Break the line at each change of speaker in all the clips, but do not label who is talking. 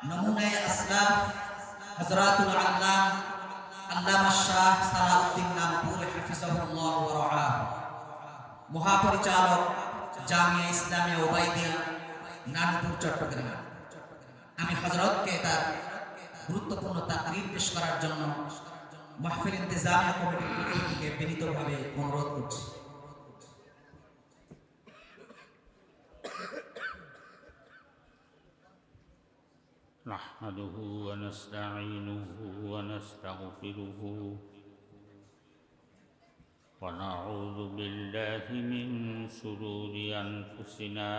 নমুনায়ে আসলাফ হযরতুল আল্লাম আল্লামা শাহ সালাউদ্দিন নামপুর হাফিজাহুল্লাহ ওয়া রাআহ, মহাপরিচালক জামিয়া ইসলামিয়া ওবাইদিয়া নানুপুর চট্টগ্রাম। আমি হযরতকে তার গুরুত্বপূর্ণ তাকরীর পেশ করার জন্য মাহফিল ইন্তেজামিয়া কমিটির পক্ষ থেকে বিনীতভাবে অনুরোধ করছি।
نحمده ونستعينه ونستغفره ونعوذ بالله من شرور أنفسنا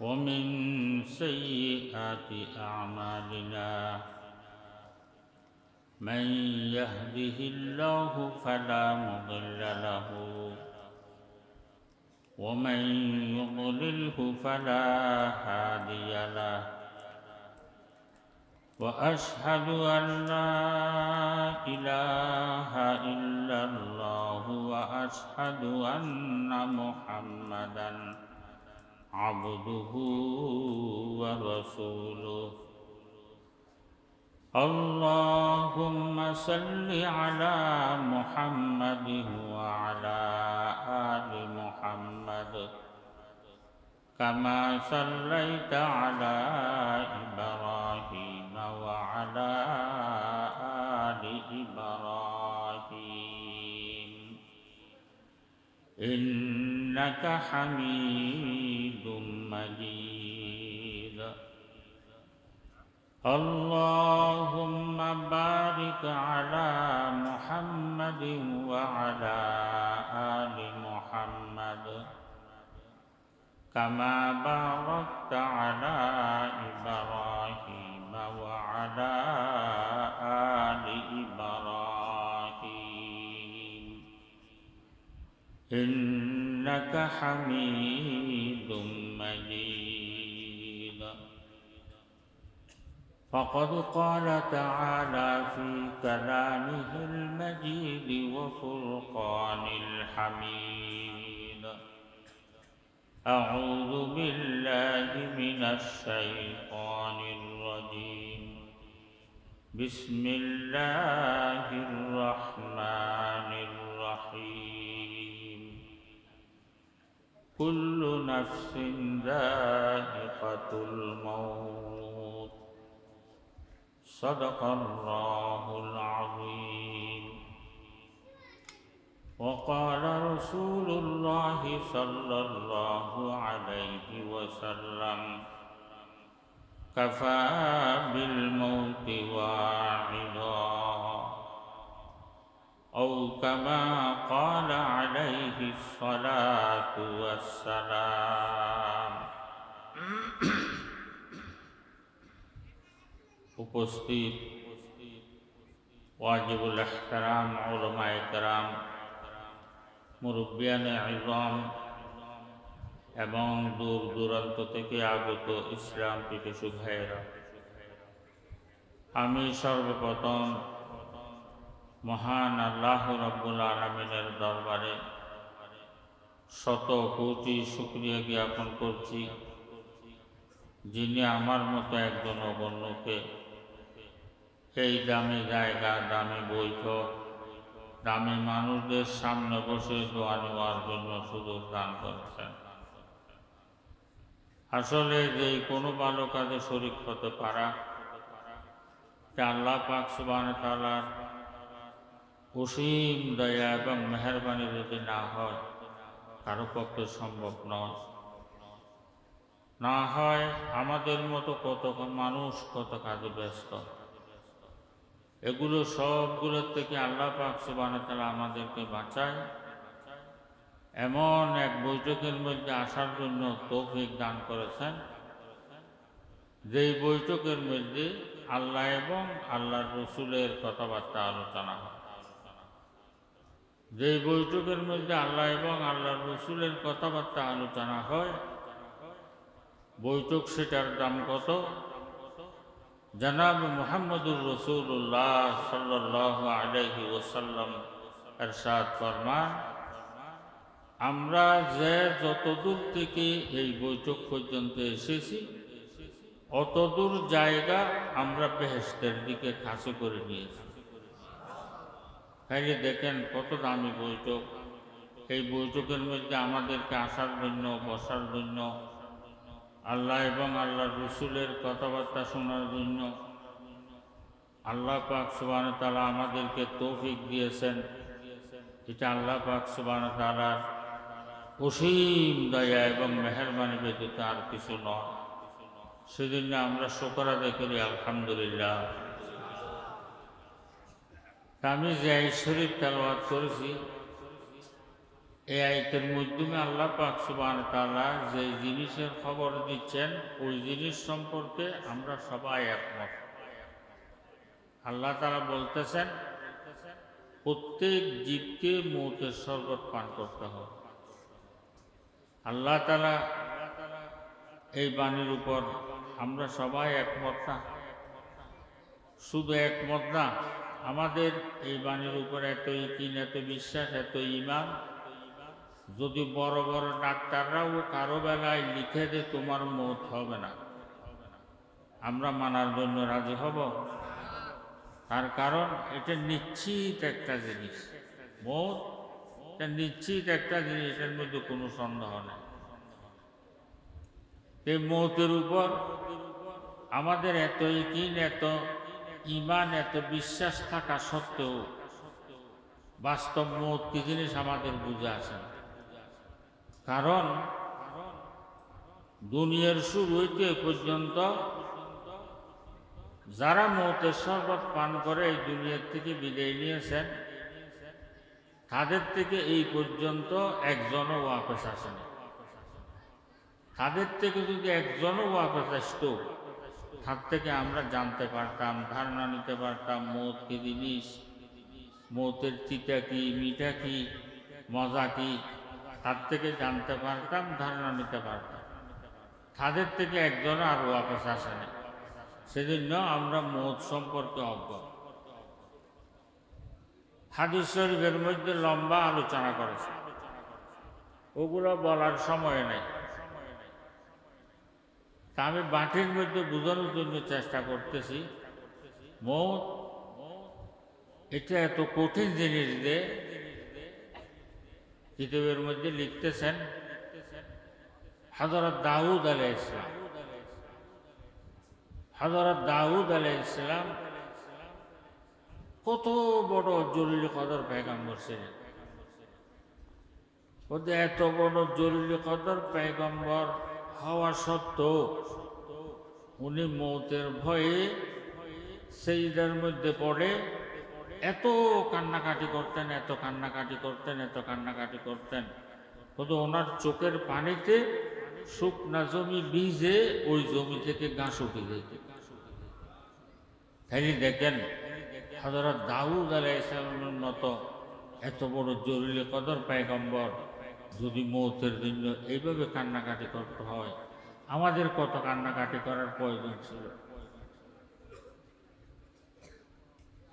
ومن سيئات أعمالنا. من يهده الله فلا مضل له ومن يضلله فلا هادي له. وأشهد أن لا إله إلا الله وأشهد أن محمدا عبده ورسوله. اللهم صل على محمد وعلى آل محمد كما صليت على إبراهيم وعلى آل إبراهيم إنك حميد مجيد. اللهم بارك على محمد وعلى آل محمد كما باركت على إبراهيم وعلى آل إبراهيم إنك حميد مجيد. فقد قال تعالى في كلامه المجيد وفرقان الحميد: أعوذ بالله من الشيطان الرجيم. بسم الله الرحمن الرحيم. كل نفس ذائقة الموت. صدق الله العظيم. وقال رسول الله صلى الله عليه وسلم: كفى بالموت واعظا، أو كما قال عليه الصلاة والسلام. উপস্থিত ওয়াজিবুল ইহতারাম উলামায়ে কেরাম, মুরব্বিয়ানে ইযম এবং দূর দূরান্ত থেকে আগত ইসলাম পিপাসু ভাইয়েরা, আমি সর্বপ্রথম মহান আল্লাহ রাব্বুল আলামিনের দরবারে শত কোটি শুকরিয়া জ্ঞাপন করছি, যিনি আমার মতো একজন অগণ্যকে এই দামি জায়গা, দামি বৈঠক, দামি মানুষদের সামনে বসে দোয়া নেওয়ার জন্য সুযোগ দান করেছেন। আসলে যে কোনো ভালো কাজে শরীক হতে পারা যে আল্লাহ পাক সুবহানাহু ওয়া তাআলার অসীম দয়া এবং মেহেরবানি যদি না হয়, কারো পক্ষে সম্ভব নয়। না হয় আমাদের মতো কত মানুষ কত কাজে ব্যস্ত, এগুলো সবগুলোর থেকে আল্লাহ পাক সুবহানাহু ওয়া তাআলা আমাদেরকে বাঁচায়, এমন এক বৈঠকের মধ্যে আসার জন্য তৌফিক দান করেছেন, যেই বৈঠকের মধ্যে আল্লাহ এবং আল্লাহর রসুলের কথাবার্তা আলোচনা হয়। যেই বৈঠকের মধ্যে আল্লাহ এবং আল্লাহর রসুলের কথাবার্তা আলোচনা হয়, বৈঠক সেটার দাম কত? জনাব মুহাম্মদুর রাসূলুল্লাহ সাল্লাল্লাহু আলাইহি ওয়াসাল্লাম ইরশাদ ফরমান, আমরা যে যতদূর থেকে এই বৈঠক পর্যন্ত এসেছি অতদূর জায়গা আমরা বেহেশতের দিকে কাছে করে নিয়েছি। তাইলে দেখেন কত দামি বৈঠক। এই বৈঠকের মধ্যে আমাদেরকে আসার জন্য, বসার জন্য, আল্লাহ এবং আল্লাহর রসুলের কথাবার্তা শোনার জন্য আল্লাহ পাক সুবহানাহু ওয়া তাআলা আমাদেরকে তৌফিক দিয়েছেন। এটা আল্লাহ পাক সুবহানাহু ওয়া তাআলার অসীম দয়া এবং মেহেরবানি ব্যতীত আর কিছু নয়। সেজন্য আমরা শুকর আদায় করি, আলহামদুলিল্লাহ। আমি যে আয়াত শরীফ তেলাওয়াত করেছি, এই আয়াতের মাধ্যমে আল্লাহ পাক সুবহানাহু ওয়া তাআলা যে জিনিসের খবর দিচ্ছেন, ওই জিনিস সম্পর্কে আমরা সবাই একমত। আল্লাহ তাআলা বলতেছেন, প্রত্যেক জীবকে মৌতের শরবত পান করতে হবে। আল্লাহ তাআলা এই বাণীর উপর আমরা সবাই একমত না। শুধু একমত না, আমাদের এই বাণীর উপর এত ইকিন, এত বিশ্বাস, এত ঈমান, যদি বড় বড় ডাক্তাররাও কারো বেলায় লিখে দে তোমার মৌত হবে না, আমরা মানার জন্য রাজি হব? তার কারণ এটা নিশ্চিত একটা জিনিস। মৌত এটা নিশ্চিত একটা জিনিস, এর মধ্যে কোনো সন্দেহ নেই। এই মৌতের উপর আমাদের এত ইকিন, এত ঈমান, এত বিশ্বাস থাকা সত্ত্বেও বাস্তব মৌত কি জিনিস আমাদের বুঝে আসে না। কারণ দুনিয়ার শুরু হইতে পর্যন্ত যারা মৌতের শরবত পান করে এই দুনিয়ার থেকে বিদায় নিয়েছেন, তাদের থেকে এই পর্যন্ত একজনও ওয়াপস আসেনি। তাদের থেকে যদি একজনও ওয়াপস আসত, তার থেকে আমরা জানতে পারতাম, ধারণা নিতে পারতাম মৌত কি জিনিস, মৌতের তিতা কি, মিঠা কি, মজা কি, তার থেকে জানতে পারতাম, ধারণা নিতে পারতাম। তাদের থেকে একজনও আর ওয়াপস আসেনি। সেজন্য আমরা মৌত সম্পর্কে অজ্ঞ। হাদিস শরীফের মধ্যে লম্বা আলোচনা করেছে, ওগুলো বলার সময় নেই। তা আমি বাটির মধ্যে বোঝানোর জন্য চেষ্টা করতেছি, মৌত এটা এত কঠিন জিনিস যে কিতাবের মধ্যে লিখতেছেন হযরত দাউদ আলাইহিস সালাম। হযরত দাউদ আলাইহিস সালাম কত বড় জলিল কদর পয়গম্বর ছিলেন। ওদের এত বড় জলিল কদর পয়গম্বর হওয়া সত্ত্বেও উনি মৌতের ভয়ে সিজদার মধ্যে পড়ে এত কান্নাকাটি করতেন, এত কান্নাকাটি করতেন, এত কান্নাকাটি করতেন, কিন্তু ওনার চোখের পানিতে শুকনা জমি ভিজে ওই জমি থেকে ঘাস উঠে যেত। তাই দেখেন হযরত দাউদ আলাইহিস সালামের মতো এত বড় জলিল কদর পয়গম্বর যদি মৌতের জন্য এইভাবে কান্নাকাটি করতে হয়, আমাদের কত কান্নাকাটি করার প্রয়োজন ছিল।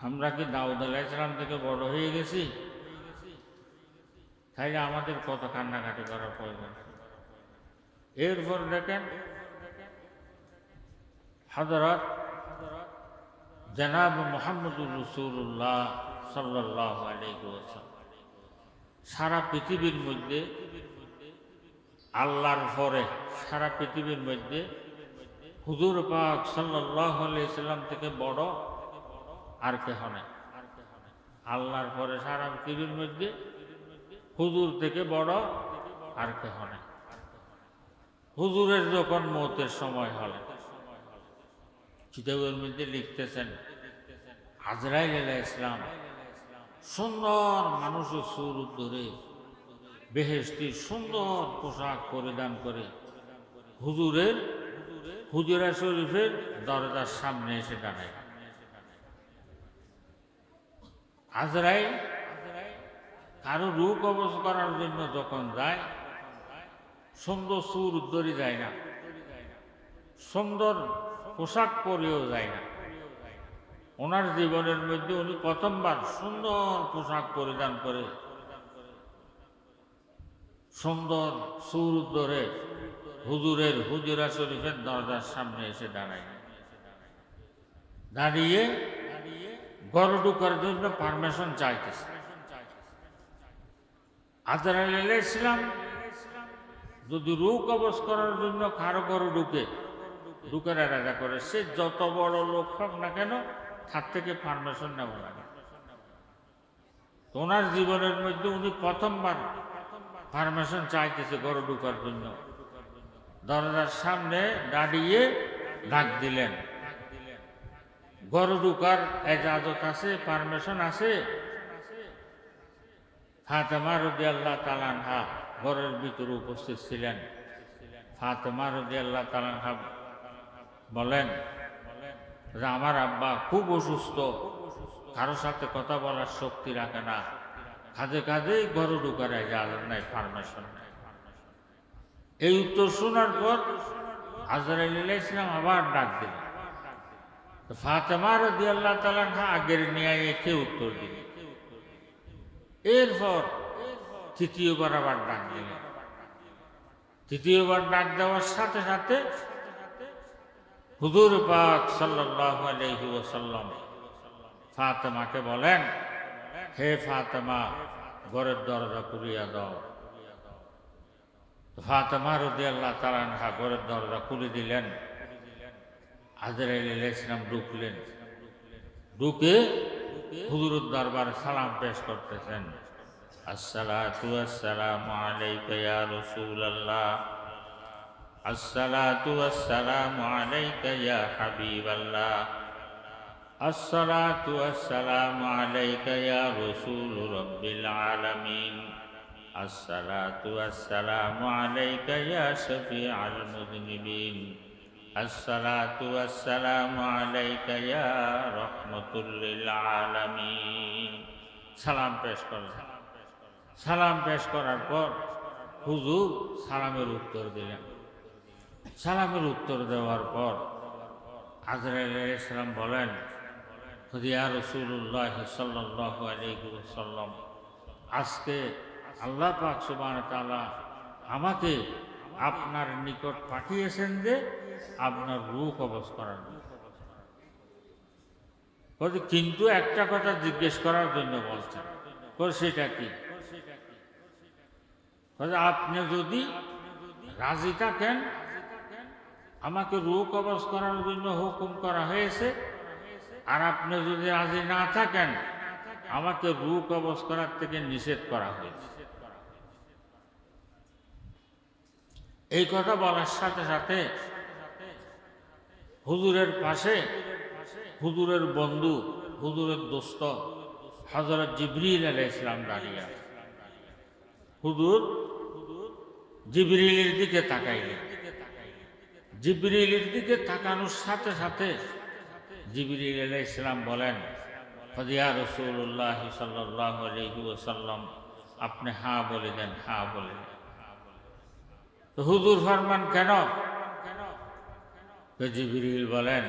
আমরা কি দাউদ আলাইহিস সালাম থেকে বড় হয়ে গেছি? তাইলে আমাদের কত কান্নাকাটি করার প্রয়োজন ছিল। এরপর দেখেন হযরত জনাব মুহাম্মদুর রাসূলুল্লাহ সাল্লাল্লাহু আলাইহি ওয়াসাল্লাম সারা পৃথিবীর মধ্যে আল্লাহর পরে সারা পৃথিবীর মধ্যে হুজুর পাক সাল্লাল্লাহু আলাইহি সাল্লাম থেকে বড় আর কেহ নেই। আল্লাহর পরে সারা পৃথিবীর মধ্যে হুজুর থেকে বড় আর কেহ নেই। হুজুরের যখন মৌতের সময় হলে কিতাবের মধ্যে লিখতেছেন আজরাইল আলাইহিস সালাম সুন্দর মানুষের সুরত ধরে বেহেশতি সুন্দর পোশাক পরিধান করে হুজুরা শরীফের দরজার সামনে এসে দাঁড়ায়। আজরাইল কারো রূহ কবজ করার জন্য যখন যায়, সুন্দর সুরত ধরে যায় না, সুন্দর পোশাক পরেও যায় না। ওনার জীবনের মধ্যে উনি প্রথমবার সুন্দর পোশাক পরিধান করে সুন্দর সুরত ধরে হুজুরের হুজুরা শরীফের দরজার সামনে এসে দাঁড়িয়ে ঘর ঢুকার জন্য পারমিশন চাইতেছে। আজরাইল আলাইহিস সালাম যদি রূহ কবজ করার জন্য কারো ঘরে ঢুকার রাজা করে, সে যত বড় লোক হোক না কেন তার থেকে পারমিশন নেওয়া লাগে। ওনার জীবনের মধ্যে উনি প্রথমবার পারমিশন চাইতেছে ঘরে ঢুকার জন্য। দরজার সামনে দাঁড়িয়ে ডাক দিলেন, ঘরে ঢুকার এজাজত আছে, পারমিশন আছে? ফাতেমা রাদিয়াল্লাহু তাআলা আনহা ঘরের ভিতরে উপস্থিত ছিলেন। ফাতেমা রাদিয়াল্লাহু তাআলা আনহা বলেন যে আমার আব্বা খুব অসুস্থ, কারো সাথে কথা বলার শক্তি রাখে না, কাঁধে কাঁধেই ঘরে ঢুকার এজাজত নাই, পারমিশন নাই। এই উত্তর শোনার পর আজরাইল আলাইহিস সালাম আবার ডাক দিলেন। ফাতেমা রাদিয়াল্লাহু তাআলা আনহা আগের ন্যায় কে উত্তর দিলেন। এরপর তৃতীয়বার আবার ডাক দিলেন। তৃতীয়বার ডাক দেওয়ার সাথে সাথে হুজুর পাক সাল্লাল্লাহু আলাইহি ওয়াসাল্লাম ফাতেমাকে বলেন, হে ফাতেমা, ঘরের দরজা খুলিয়া দাও। ফাতেমা রাদিয়াল্লাহু তাআলা আনহা ঘরের দরজা খুলে দিলেন। আজরাইল আলাইহিস সালাম ঢুকলেন। ঢুকে হুজুরের দরবারে সালাম পেশ করতেছেন। আসসালাতু ওয়াসসালামু আলাইকা ইয়া রাসূলুল্লাহ, আসসালাতু ওয়াসসালামু আলাইকা ইয়া হাবিবাল্লাহ, আসসালাতু ওয়াসসালামু আলাইকা ইয়া রাসূল রাব্বিল আলামিন, আসসালাতু ওয়াসসালামু আলাইকা ইয়া শাফিআল মুযনিবিন, আসসালাতু ওয়াসসালামু আলাইকা ইয়া রাহমাতুল লিল আলামিন। সালাম পেশ করলেন। সালাম পেশ করার পর হুজুর সালামের উত্তর দিলেন। সালামের উত্তর দেওয়ার পর আজরাইল আলাইহিস সালাম বলেন, ইয়া রাসূলুল্লাহ সাল্লাল্লাহু আলাইহি ওয়াসাল্লাম, আজকে আল্লাহ পাক সুবহানাহু ওয়া তাআলা আমাকে আপনার নিকট পাঠিয়েছেন যে আপনার রূহ কবজ করার জন্য। কিন্তু একটা কথা জিজ্ঞেস করার জন্য বলছেন। সেটা কি? আপনি যদি রাজি থাকেন, আমাকে রূহ কবজ করার জন্য হুকুম করা হয়েছে, আর আপনি যদি রাজি না থাকেন, আমাকে রূহ কবজ করার থেকে নিষেধ করা হয়েছে। এই কথা বলার সাথে সাথে হুজুরের পাশে হুজুরের বন্ধু, হুজুরের দোস্ত হযরত জিবরিল আলাইহিস সালাম দাঁড়িয়ে আছে। হুজুর জিবরিলের দিকে তাকাইলেন। জিবরিলের দিকে তাকানোর সাথে সাথে জিবরিল আলাইহিস সালাম বলেন, ইয়া রাসূলুল্লাহ সাল্লাল্লাহু আলাইহি ওয়াসাল্লাম, আপনি হ্যাঁ বলে দেন, হ্যাঁ বলে দেন। তো হুজুর ফরমান, কেন? জিবরিল বলেন,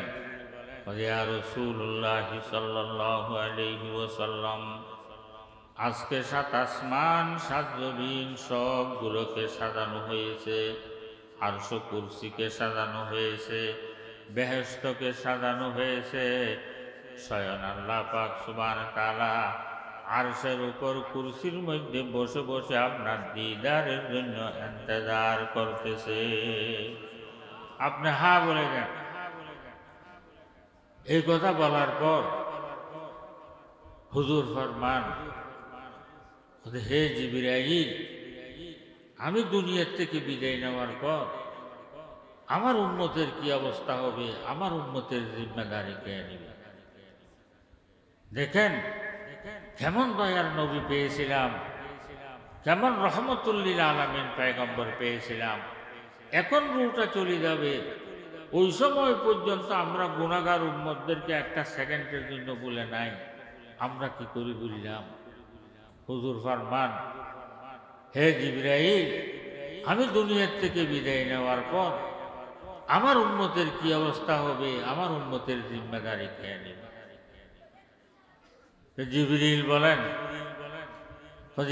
ইয়া রাসূলুল্লাহ সাল্লাল্লাহু আলাইহি ওয়াসাল্লাম, আজকে 7 আসমান 7 জমিন সবগুলোকে সাজানো হয়েছে, আরশ কুরসিকে সাজানো হয়েছে, বেহেশতকে সাজানো হয়েছে। স্বয়ং আল্লাহ পাক সুবহানাহু ওয়া তাআলা আরশের উপর কুরসির মধ্যে বসে বসে আপনার দিদারের জন্য ইন্তজার করতেছে। আপনি হ্যাঁ বলে দেন। এই কথা বলার পর হুজুর ফরমান, হে জিবরাইল, আমি দুনিয়ার থেকে বিদায় নেওয়ার পর আমার উম্মতের কি অবস্থা হবে? আমার উম্মতের জিম্মেদারি কে নেবে? দেখেন কেমন দয়ার নবী পেয়েছিলাম, কেমন রহমতুল লিল আলামিন পয়গম্বর পেয়েছিলাম। এখন রূহটা চলে যাবে, ওই সময় পর্যন্ত আমরা গুনাহগার উম্মতদেরকে একটা সেকেন্ডের জন্য বলে নাই, আমরা কি করে বললাম? হুজুর ফরমান, হে জিবরাইল, আমি দুনিয়ার থেকে বিদায় নেওয়ার পর আমার উম্মতের কি অবস্থা হবে? আমার উম্মতের জিম্মেদারি কে নেবে? জিবরিল বলেন,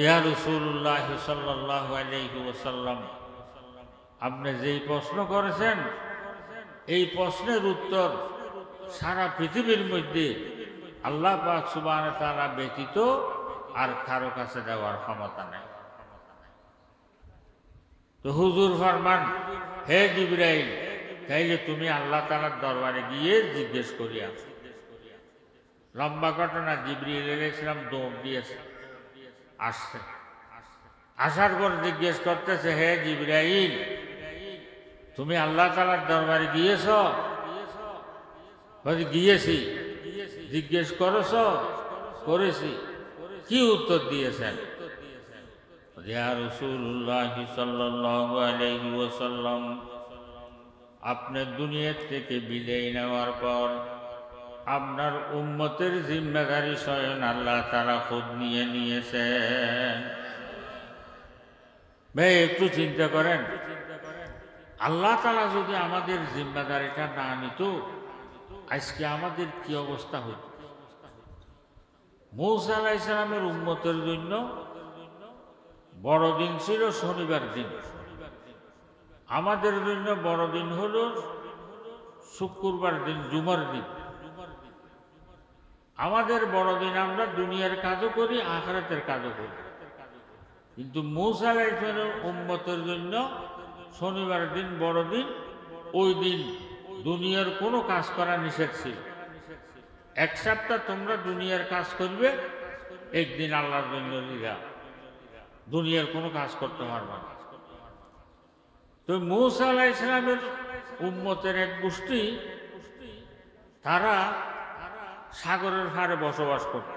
ইয়া রাসূলুল্লাহ সাল্লাল্লাহু আলাইহি ওয়াসাল্লাম, আপনি যেই প্রশ্ন করেছেন এই প্রশ্নের উত্তর সারা পৃথিবীর মধ্যে আল্লাহ পাক সুবহানাহু ওয়া তাআলা ব্যতীত আর কারো কাছে দেওয়ার ক্ষমতা নেই। তো হুজুর ফরমান, হে জিবরাইল, তাইলে তুমি আল্লাহ তাআলার দরবারে গিয়ে জিজ্ঞেস করি আসো। লম্বা ঘটনা, জিবরিল আলাইহিস সালাম দৌড় দিয়েছে, আসছে। আসার পর জিজ্ঞেস করতেছে, হে জিবরাইল, তুমি আল্লাহ তাআলার দরবারে গিয়েছ? বলে গিয়েছি। জিজ্ঞেস করেছ? করেছি। কি উত্তর দিয়েছেন? ইয়া রাসূলুল্লাহ সাল্লাল্লাহু আলাইহি ওয়াসাল্লাম, আপনি দুনিয়া থেকে বিদায় নেওয়ার পর আপনার উম্মতের জিম্মেদারি স্বয়ং আল্লাহ তাআলা খুদ নিয়ে নিয়েছেন। ভাই একটু চিন্তা করেন, আল্লাহ তাআলা যদি আমাদের জিম্মেদারিটা না নিত, আজকে আমাদের কি অবস্থা হইত? মূসা আলাইহিস সালামের উম্মতের জন্য বড়দিন ছিল শনিবার দিন, আমাদের জন্য বড়দিন হলো শুক্রবার দিন, জুমার দিন। আমাদের বড়দিন আমরা দুনিয়ার কাজও করি, আখিরাতের কাজও করি। কিন্তু মূসা আলাইহিস সালামের উম্মতের জন্য শনিবার দিন বড়দিন। ওই দিন দুনিয়ার কোনো কাজ করা নিষেধ ছিল। এক সপ্তাহ তোমরা দুনিয়ার কাজ করবে, একদিন আল্লাহর জন্য লিগা দুনিয়ার কোনো কাজ করতে পারবে না। তো মূসা আলাইহিস সালামের উম্মতের এক গোষ্ঠী, তারা সাগরের পাড়ে বসবাস করত।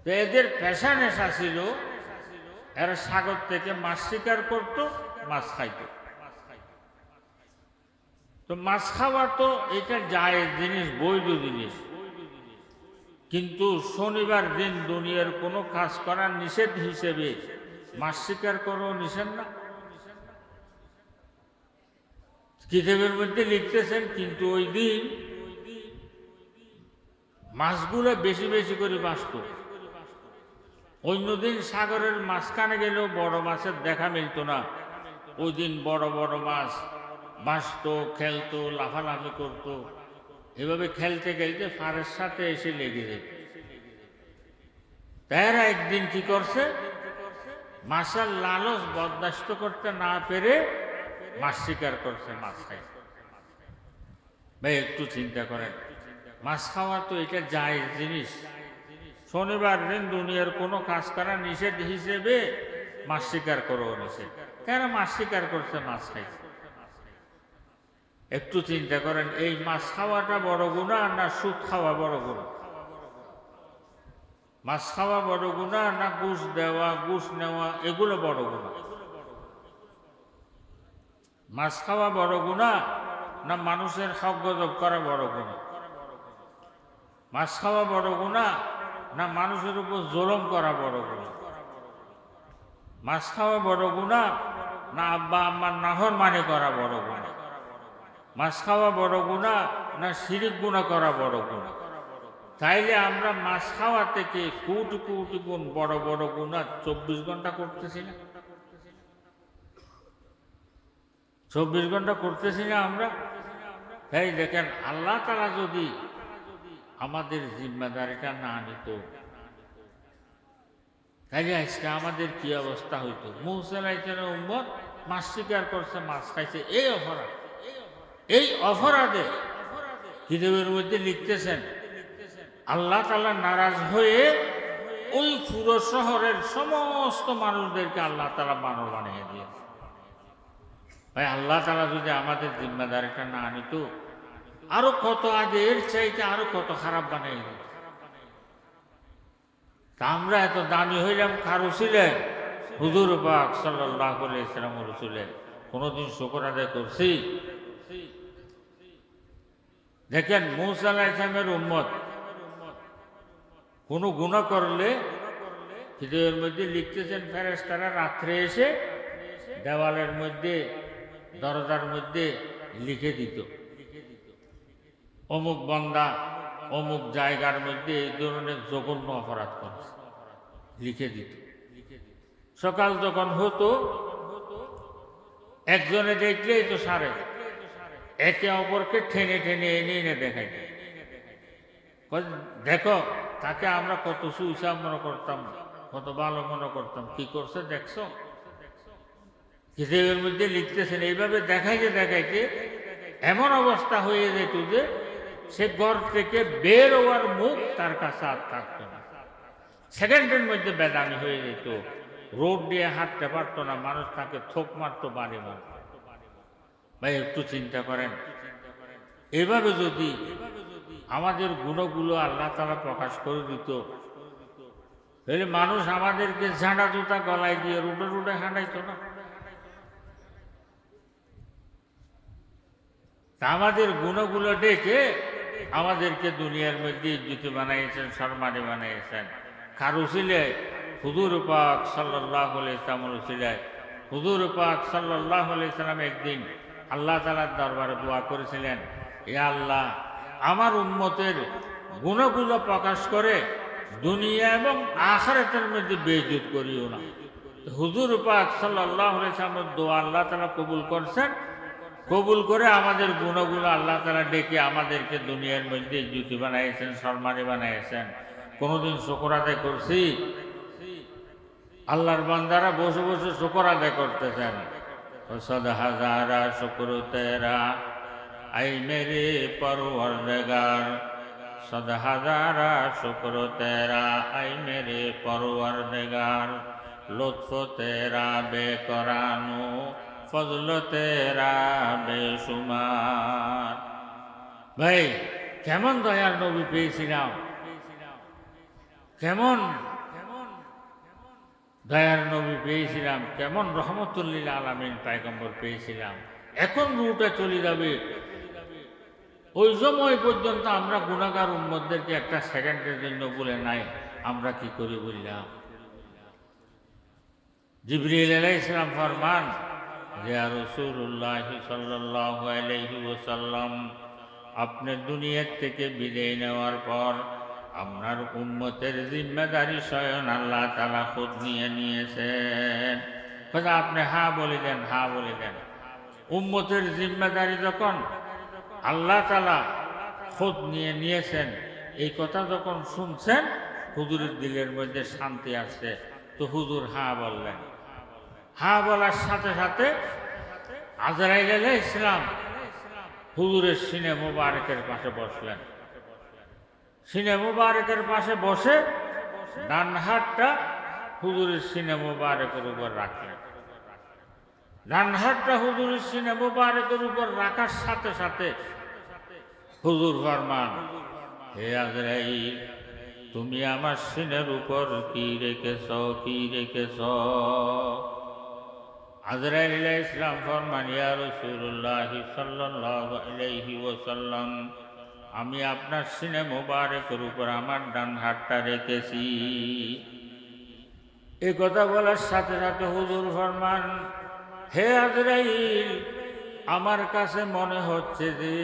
তো এদের পেশা নেশা ছিল, এরা সাগর থেকে মাছ শিকার করত, মাছ খাইত। তো মাছ খাওয়া তো এটা জায়েজ জিনিস, বৈধ জিনিস, কিন্তু শনিবার দিন দুনিয়ার কোনো কাজ করার নিষেধ হিসেবে মাছ শিকার করো নিষেধ না। কিতাবের মধ্যে লিখতেছেন, কিন্তু ওই দিন মাছগুলো বেশি বেশি করে বাঁচত। অন্যদিন সাগরের মাঝখানে গেলেও বড় মাছের দেখা মিলত না। ওই দিন বড় বড় মাছ বাঁচত, খেলতো, লাফালাফি করত। এভাবে খেলতে খেলতে ফারের সাথে এসে লেগে যেত। তারা একদিন কি করছে, মাছের লালচ বরদাস্ত করতে না পেরে মাছ শিকার করছে, মাছ খাই। ভাই একটু চিন্তা করেন, মাছ খাওয়া তো এটা জায়েজ জিনিস। শনিবার দিন দুনিয়ার কোনো কাজ করা নিষেধ হিসেবে মাছ শিকার করো নিষেধ। কেন মাছ শিকার করছে, মাছ খাইছে। একটু চিন্তা করেন, এই মাছ খাওয়াটা বড় গুনাহ না সুদ খাওয়া বড় গুনাহ? মাছ খাওয়া বড় গুনাহ না ঘুষ দেওয়া, ঘুষ নেওয়া এগুলো বড় গুনাহ? মাছ খাওয়া বড় গুনাহ না মানুষের হক গজব করা বড় গুনাহ? মাছ খাওয়া বড় গুনাহ না মানুষের উপর জুলুম করা বড় গুনাহ? মাছ খাওয়া বড় গুনাহ না আব্বা আম্মার নাফরমানি করা বড় গুনাহ? মাছ খাওয়া বড় গুনাহ না শিরিক গুনাহ করা বড় গুনাহ? তাইলে আমরা মাছ খাওয়া থেকে কোটি কোটি গুণ বড় বড় গুনাহ 24 ঘন্টা করতেছি না? 24 ঘন্টা করতেছি না আমরা? তাই দেখেন, আল্লাহ তাআলা যদি আমাদের জিম্মেদারিটা না নিত, তাইলে আজকে আমাদের কি অবস্থা হইতো? মূসা আলাইহিস সালামের উম্মত মাছ শিকার করছে, মাছ খাইছে, এই অপরাধে কিতাবের মধ্যে লিখতেছেন, আল্লাহ তাআলা নারাজ হয়ে ওই পুরো শহরের সমস্ত মানুষদেরকে আল্লাহ তাআলা বানর বানিয়ে দিয়েছে। ভাই আল্লাহ তাআলা যদি আমাদের জিম্মেদারিটা না নিত, আরো কত আগে এর চাইতে আরো কত খারাপ বানিয়ে দিত। তা আমরা এত দামি হইলাম কার উসিলে? হুজুর পাক সাল্লাল্লাহু আলাইহি ওয়াসাল্লামের উসিলে। কোনদিন শুকর আদায় করছি? দেখেন, মূসা আলাইহিস সালামের উম্মত কোনো গুনাহ করলে কিতাবের মধ্যে লিখতেছেন, ফেরেশতারা রাত্রে এসে দেওয়ালের মধ্যে, দরজার মধ্যে লিখে দিত, অমুক বান্দা অমুক জায়গার মধ্যে এই ধরনের জঘন্য অপরাধ করেছে, লিখে দিত। সকাল যখন হতো একজনে দেখলেই তো সারে, একে অপরকে টেনে টেনে এনে এনে দেখাই। দেখো তাকে আমরা কত সুইসাব মনে করতাম, কত ভালো মনে করতাম, কি করছে দেখছো, কিতাবের মধ্যে লিখতেছেন। এইভাবে দেখাইতে দেখাইতে এমন অবস্থা হয়ে যেত যে সে ঘর থেকে বের হওয়ার মুখ তার কাছে আর থাকতো না, সেকেন্ডের মধ্যে বেদামি হয়ে যেত, রোড দিয়ে হাঁটতে পারতো না, মানুষ তাকে থোক মারতো, বাড়ি মারত। ভাই একটু চিন্তা করেন, এভাবে যদি আমাদের গুণগুলো আল্লাহ তাআলা প্রকাশ করে দিত, তাহলে মানুষ আমাদেরকে ঝাঁটা জুতা গলায় দিয়ে রুটে রুটে হাঁটাইতো না। তা আমাদের গুণগুলো ডেকে আমাদেরকে দুনিয়ার মধ্যে ইজ্জতি বানাইছেন, সম্মানী বানাইছেন। কার উসিলায়? হুজুর পাক সাল্লাল্লাহু আলাইহি ওয়াসাল্লামের উসিলায়। হুজুর পাক সাল্লাল্লাহু আলাইহি ওয়াসাল্লাম একদিন আল্লাহ তাআলার দরবারে দোয়া করেছিলেন, ইয়া আল্লাহ, আমার উম্মতের গুণগুলো প্রকাশ করে দুনিয়া এবং আখিরাতের মধ্যে বেইজ্জত করিও না। হুজুর পাক সাল্লাল্লাহু আলাইহি ওয়াসাল্লামের দোয়া আল্লাহ তাআলা কবুল করছেন। কবুল করে আমাদের গুণগুলো আল্লাহ তাআলা ডেকে আমাদেরকে দুনিয়ার মধ্যে ইজ্জতি বানাইছেন, সম্মানী বানাইছেন। কোনোদিন শুকর আদায় করছি? আল্লাহর বান্দারা বসে বসে শুকর আদায় করতেছেন। সদ হাজারা শুকর তেরা আই মেরে পরওয়ারদিগার, সদ হাজারা শুকর তেরা আই মেরে পরওয়ারদিগার, লুৎফ তেরা বেকরানো ফজল তেরা বেশুমার। ভাই কেমন দয়ার নবী পেয়েছিলাম, কেমন দয়ার নবী পেয়েছিলাম, কেমন রহমতুল্লিল আলামিন পয়গম্বর পেয়েছিলাম। এখন রুটে চলে যাবে, ওই সময় পর্যন্ত আমরা গুনাহগার উম্মতদেরকে একটা সেকেন্ডের জন্য বলে নাই, আমরা কি করি বললাম? জিবরিল আলাইহিস সালাম ফরমান, ইয়া রাসূলুল্লাহ সাল্লাল্লাহু আলাইহি ওয়াসাল্লাম, আপনি দুনিয়া থেকে বিদায় নেওয়ার পর আপনার উম্মতের জিম্মেদারি স্বয়ং আল্লাহ তাআলা খুদ নিয়ে নিয়েছেন। কথা আপনি হ্যাঁ বলে দেন, হ্যাঁ বলে দেন। উম্মতের জিম্মেদারি যখন আল্লাহ তাআলা খুদ নিয়ে নিয়েছেন, এই কথা যখন শুনছেন হুজুরের দিলের মধ্যে শান্তি আসছে। তো হুজুর হ্যাঁ বললেন। হ্যাঁ বলার সাথে সাথে আজরাইল আলাইহিস সালাম হুজুরের সিনে মোবারকের পাশে বসলেন। সিনে মোবারকের পাশে বসে ডান হাতটা হুজুরের সিনে মোবারকের উপর রাখলেন। ডান হাতটা হুজুরের সিনে মোবারকের উপর রাখার সাথে সাথে হুজুর ফরমান, হে আজরাইল, তুমি আমার সিনের উপর কি রেখেছ, কি রেখেছ? আজরাইল আলাইহিস সালাম ফরমান, ইয়া রাসূলুল্লাহ সাল্লাল্লাহু আলাইহি ওয়াসাল্লাম, আমি আপনার সিনে মোবারকের উপর আমার ডান হাতটা রেখেছি। এই কথা বলার সাথে সাথে হুজুর ফরমান, হে আজরাইল, আমার কাছে মনে হচ্ছে যে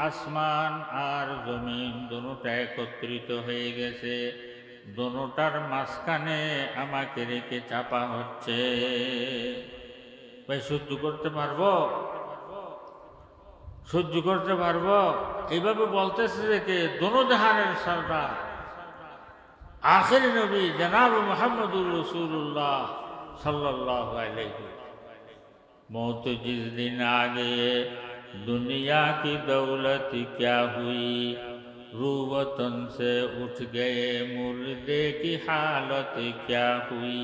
আসমান আর জমিন দুটোটা একত্রিত হয়ে গেছে, দুটোটার মাঝখানে আমাকে রেখে চাপা হচ্ছে। ভাই সহ্য করতে পারবো? সহ্য করতে পারবো? এইভাবে বলতেছে যে কে? দোনো জাহানের সরদার আখিরি নবী জনাব মুহাম্মদুর রাসূলুল্লাহ सल्लल्लाहु अलैहि। मौत जिस दिन आ गए दुनिया की दौलत क्या हुई, रू वतन से उठ गए मुर्दे की हालत क्या हुई।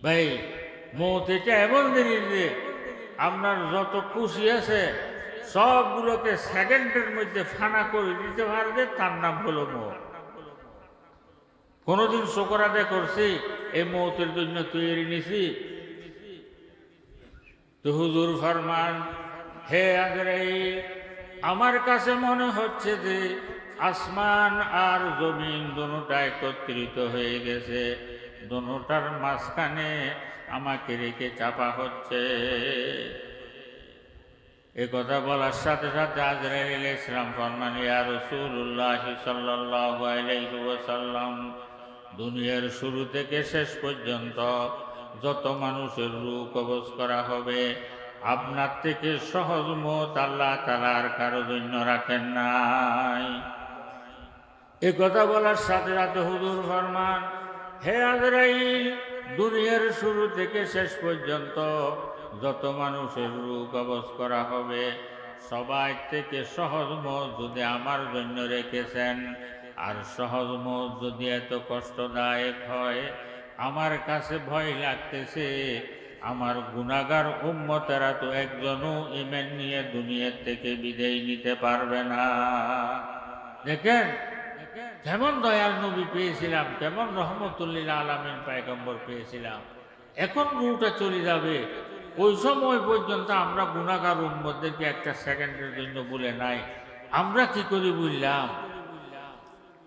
भाई मौत এটা এমন জিনিস যে আপনার যত খুশি আছে সবগুলোকে সেকেন্ডের মধ্যে ফানা করে দিতে পারবে, তার নাম হলো মৌত। কোনোদিন শুকর আদায় করছি এই মৌতের জন্য তৈরি নিছি? তো হুজুর ফরমান, হে আজরাইল, আমার কাছে মনে হচ্ছে যে আসমান আর জমিন দুটোটা একত্রিত হয়ে গেছে, দুটোটার মাঝখানে আমাকে রেখে চাপা হচ্ছে। এ কথা বলার সাথে সাথে আজরাইল আলাইহিস সালাম ফরমান, ইয়া রাসূলুল্লাহ সাল্লাল্লাহু আলাইহি ওয়াসাল্লাম, দুনিয়ার শুরু থেকে শেষ পর্যন্ত যত মানুষের রূহ কবজ করা হবে, আপনার থেকে সহজ মত আল্লাহ তাআলার কারো জন্য রাখেন নাই। এ কথা বলার সাথে সাথে হুজুর ফরমান, হে আজরাইল, দুনিয়ার শুরু থেকে শেষ পর্যন্ত যত মানুষের রূহ কবজ করা হবে, সবাই থেকে সহজ মত যদি আমার জন্য রেখেছেন, আর সহজ মত যদি এত কষ্টদায়ক হয়, আমার কাছে ভয় লাগতেছে আমার গুনাহগার উম্মতেরা তো একজনও ঈমান নিয়ে দুনিয়ার থেকে বিদায় নিতে পারবে না। দেখেন কেমন দয়াল নবী পেয়েছিলাম, কেমন রহমতুল্লিল আলামিন পয়গম্বর পেয়েছিলাম। এখন রূহটা চলে যাবে, ওই সময় পর্যন্ত আমরা গুনাহগার উম্মতদেরকে একটা সেকেন্ডের জন্য বলে নাই। আমরা কি করি বুঝলাম,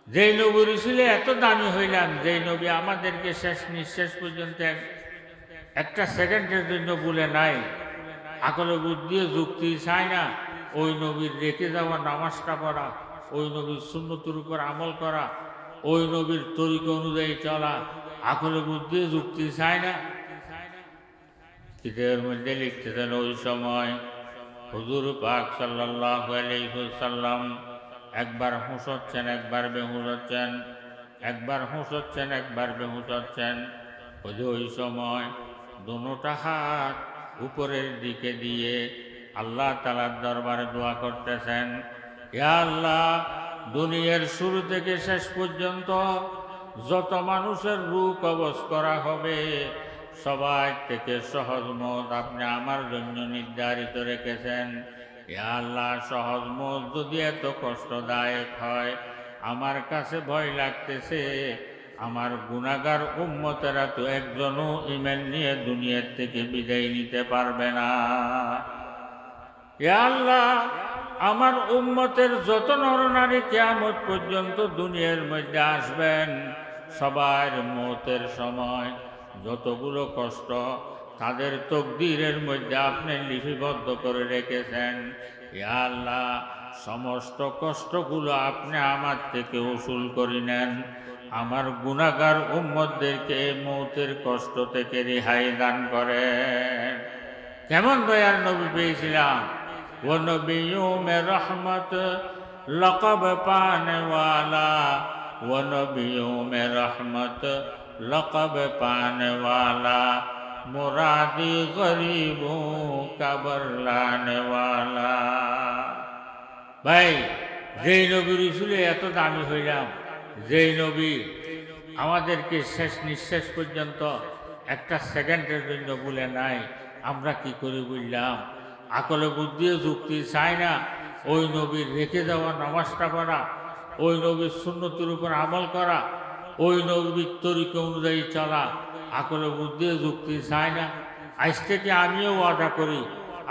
যেই নবীর উসিলে এত দামি হইলাম, যেই নবী আমাদেরকে শেষ নিঃশ্বাস পর্যন্ত একটা সেকেন্ডের জন্য বলে নাই, আকলে বুদ্ধি যুক্তি চায় না, ওই নবীর রেখে যাওয়া নামাজটা পড়া, ওই নবীর সুন্নতের উপর আমল করা, ওই নবীর তরিকা অনুযায়ী চলা, আকলে বুদ্ধি যুক্তি চায় না। কিতাবের মধ্যে লিখতেছেন, ওই সময় হুজুর পাক সাল্লাল্লাহু আলাইহি ওয়াসাল্লাম একবার হুঁশ হচ্ছেন, একবার বেহুশ হচ্ছেন, একবার হুঁশ হচ্ছেন, একবার বেহুশ হচ্ছেন। ওই সময় দোনোটা হাত উপরের দিকে দিয়ে আল্লাহ তাআলার দরবারে দোয়া করতেছেন, ইয়া আল্লাহ, দুনিয়ার শুরু থেকে শেষ পর্যন্ত যত মানুষের রূহ কবজ করা হবে, সবাই থেকে সহজ মত আপনি আমার জন্য নির্ধারিত রেখেছেন। ইয়া আল্লাহ, সহজ মত যদি এত কষ্টদায়ক হয়, আমার কাছে ভয় লাগতেছে আমার গুনাহগার উম্মতেরা তো একজনও ঈমান নিয়ে দুনিয়ার থেকে বিদায় নিতে পারবে না। ইয়া আল্লাহ, আমার উম্মতের যত নরনারী কিয়ামত পর্যন্ত দুনিয়ার মধ্যে আসবেন, সবার মৌতের সময় যতগুলো কষ্ট তাদের তকদীরের মধ্যে আপনি লিপিবদ্ধ করে রেখেছেন, ইয়া আল্লাহ, সমস্ত কষ্টগুলো আপনি আমার থেকে উসুল করে নেন। আমার গুনাহগার উম্মতদেরকে মৌতের কষ্ট থেকে রেহাই দান করেন। কেমন দয়ার নবী পেয়েছিলাম। ও নবিয়্যু মে রহমত লকব পানে ওয়ালা, ও নবিয়্যু মে রহমত লকব পানে ওয়ালা, মুরাদি গরিবো কবর লানে ওয়ালা। ভাই, যেই নবীর রসুলে এত দামি হইলাম, যেই নবী আমাদেরকে শেষ নিঃশ্বাস পর্যন্ত একটা সেকেন্ডের জন্য বলে নাই, আমরা কি করে বুঝলাম, আকলে বুদ্ধি যুক্তি চায় না, ওই নবীর রেখে যাওয়া নামাজটা পড়া, ওই নবীর সুন্নতের উপর আমল করা, ওই নবীর তরিকা অনুযায়ী চলা, আকলে বুদ্ধি যুক্তি চায় না। আজ থেকে আমিও ওয়াদা করি,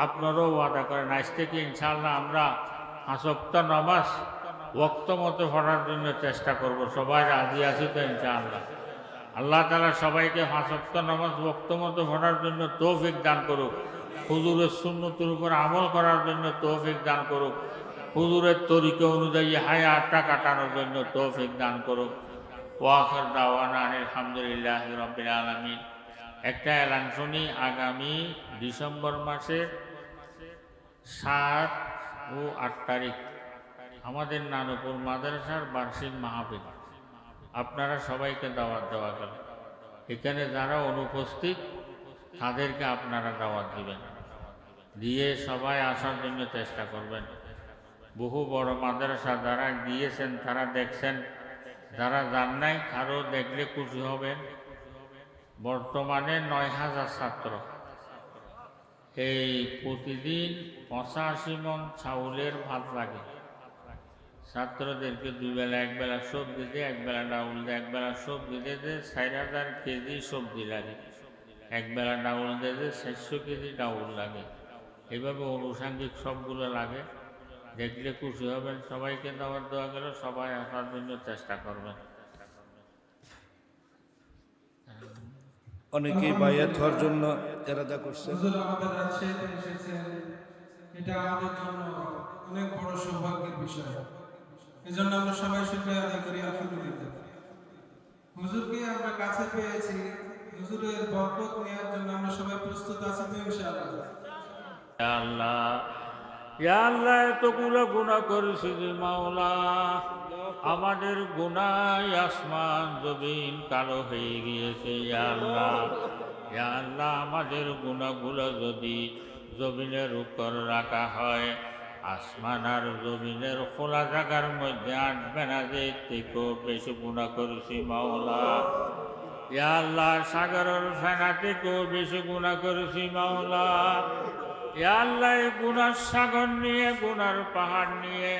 আপনারাও ওয়াদা করেন, আজ থেকে ইনশাআল্লাহ আমরা 5 ওয়াক্ত নামাজ ওয়াক্ত মতো পড়ার জন্য চেষ্টা করব। সবাই রাজি আছি তো ইনশাআল্লাহ? আল্লাহ তাআলা সবাইকে 5 ওয়াক্ত নামাজ ওয়াক্ত মতো পড়ার জন্য তৌফিক দান করুক, হুজুরের সুন্নতের উপর আমল করার জন্য তৌফিক দান করুক, হুজুরের তরিকা অনুযায়ী হায়াতটা কাটানোর জন্য তৌফিক দান করুক। ওয়া আখির দাওয়ানা আলহামদুলিল্লাহি রাব্বিল আলামিন। একটা এলান শুনি, আগামী ডিসেম্বর মাসের 7 ও 8 তারিখ আমাদের নানুপুর মাদ্রাসার বার্ষিক মাহফিল। আপনারা সবাইকে দাওয়াত দেওয়া গেল। এখানে যারা অনুপস্থিত তাদেরকে আপনারা দাওয়াত দিবেন, দিয়ে সবাই আসার জন্য চেষ্টা করবেন। বহু বড় মাদ্রাসা যারা গিয়েছেন তারা দেখছেন, যারা যান নাই আরও দেখলে খুশি হবেন। বর্তমানে 9000 ছাত্র, এই প্রতিদিন 85 মণ চাউলের ভাত লাগে। ছাত্রদেরকে 2 বেলা, 1 বেলা সবজি দিয়ে, 1 বেলা ডাউল দিয়ে, 1 বেলা সবজি দিয়ে 4000 কেজি সবজি লাগে, 1 বেলা ডাউল দিয়ে 400 কেজি ডাউল লাগে। এইভাবে আনুষঙ্গিক সবগুলো লাগে, দেখলে খুশি হবেন। সবাইকে দাওয়াত দেওয়া গেল, সবাই আসার জন্য চেষ্টা করবেন।
অনেকেই বায়াত হওয়ার জন্য এরাদা করছে।
হুজুর আমাদের রাজশাহীতে এসেছেন, এটা আমাদের জন্য অনেক বড় সৌভাগ্যের বিষয়। এজন্য আমরা সবাই শুকরিয়া আদায় করি, আলহামদুলিল্লাহ। হুজুরকে আমরা কাছে পেয়েছি, হুজুরের বরকত নেওয়ার জন্য আমরা সবাই প্রস্তুত আছি তো ইনশাআল্লাহ?
ইয়া আল্লাহ, ইয়া আল্লাহ, এতগুলো গুনাহ করেছি যে মাওলা, আমাদের গুনায় আসমান জমিন কালো হয়ে গিয়েছে। ইয়া আল্লাহ, ইয়া আল্লাহ, আমাদের গুনাহগুলো যদি জমিনের উপর রাখা হয়, আসমান আর জমিনের খোলা জায়গার মধ্যে আটবে না, যে থেকেও বেশি গুনাহ করেছি মাওলা। ইয়া আল্লাহ, সাগরের ফেনা থেকেও বেশি গুনাহ করেছি মাওলা। ইয়া আল্লাহ, এই গুনার সাগর নিয়ে, গুনার পাহাড় নিয়ে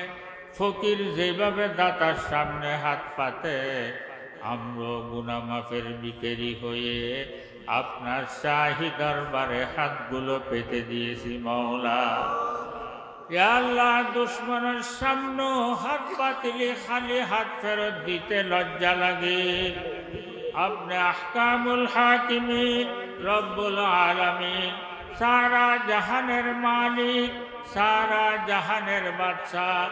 ফকির যেভাবে দাতার সামনে হাত পাতে, আমরা গুনাহ মাফের বিকেরি হয়ে আপনার শাহী দরবারে হাতগুলো পেতে দিয়েছি মাওলা। ইয়া আল্লাহ, দুশ্মনের সামনে হাত পাতিলে খালি হাত ফেরত দিতে লজ্জা লাগে। আপনি আহকামুল হাকিমিন, রব্বুল আলামিন, সারা জাহানের মালিক, সারা জাহানের বাদশাহ,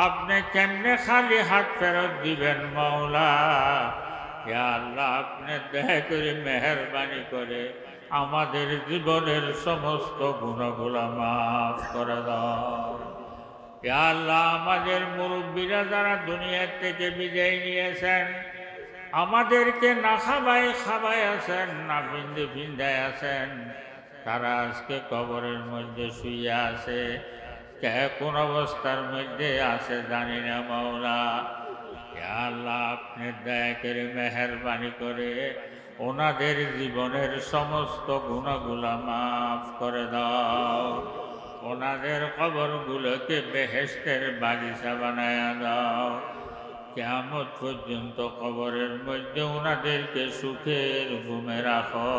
আপনি কেমনে খালি হাত ফেরত দিবেন মাওলা? ইয়া আল্লাহ, আপনি দয়া করে মেহেরবানি করে আমাদের জীবনের সমস্ত গুনাহগুলো মাফ করে দাও। ইয়া আল্লাহ, আমাদের মুরব্বীরা যারা দুনিয়ার থেকে বিদায় নিয়েছেন, আমাদেরকে না খাবাই আছেন, না ভিন্দায় আছেন, তারা আজকে কবরের মধ্যে শুয়ে আছে। কে কোন অবস্থার মধ্যে আছে জানি না মাওলা। ইয়া আল্লাহ, আপনি দয়া করে মেহেরবানি করে ওনাদের জীবনের সমস্ত গুনাহগুলো মাফ করে দাও। ওনাদের কবরগুলোকে বেহেশতের বাগিচা বানায়া দাও। কিয়ামত পর্যন্ত কবরের মধ্যে ওনাদেরকে সুখের ঘুমে রাখো।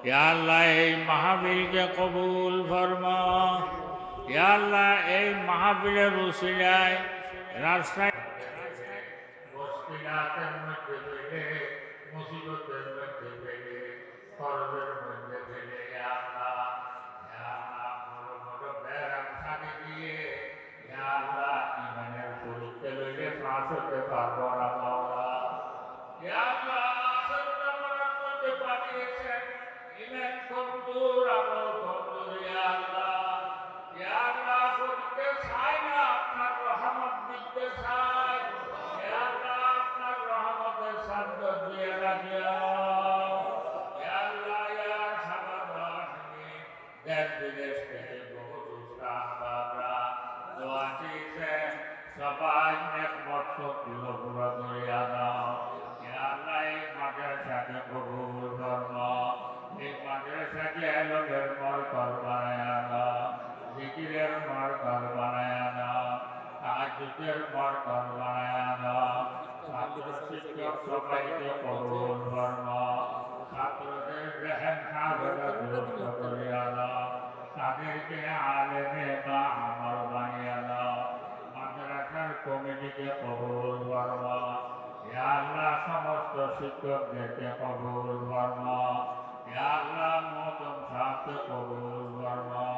ইয়া আল্লাহ, এই মাহফিলকে কবুল ফরমাও। ইয়া আল্লাহ, এই মাহফিলের উসিলায় রাস্তায় মুশকিলাতের মধ্যে ফেলে, মুসিবতের মধ্যে ফেলে, করবের মধ্যে ফেলে, ইয়া আল্লাহ, বড় বড় ব্যারাম সাথে দিয়ে, ইয়া আল্লাহ, ইমানের পরীক্ষা লইলে পাস হতে পারবো না মাওলা। ইয়া আল্লাহ, সত্য মনের মধ্যে পাঠিয়েছেন, ইমান কমজোর, আমল কমজোর। ইয়া আল্লাহ, ইয়া আল্লাহ, পরীক্ষা চাই না, আপনার রহমত দিতে চাই। ইয়া আল্লাহ, আপনার রহমতের সাধ্য দিয়ে রাখিও। ইয়া আল্লাহ, ইয়া আরহামার রাহিমিন, দেশ বিদেশ থেকে বহু উস্তাদ বাবরা দোয়া চেয়েছেন, সবাই নেকমত সবগুলো পুরো করিয়া দাও। ইয়া আল্লাহ, এই মাদ্রাসাকে কবুল ফরমাও। এই মাদ্রাসাকে এলমের মরকজ বানায়া দাও, জিকিরের মরকজ বানায়া দাও, তাহাজ্জুদের মরকজ বানায়া দাও। ছাত্র শিক্ষক সবাইকে কবুল ফরমাও। ছাত্রদের রেহেন খাজা দুরুস্ত করিয়া দাও, তাদেরকে আলেমে বা আমল বানিয়া দাও। মাদ্রাসার কমিটিকে কবুল ফরমাও। ইয়া আল্লাহ, সমস্ত শিক্ষকদেরকে কবুল ফরমাও। ইয়া আল্লাহ, মুহতারাম সাহেবকে কবুল ফরমাও।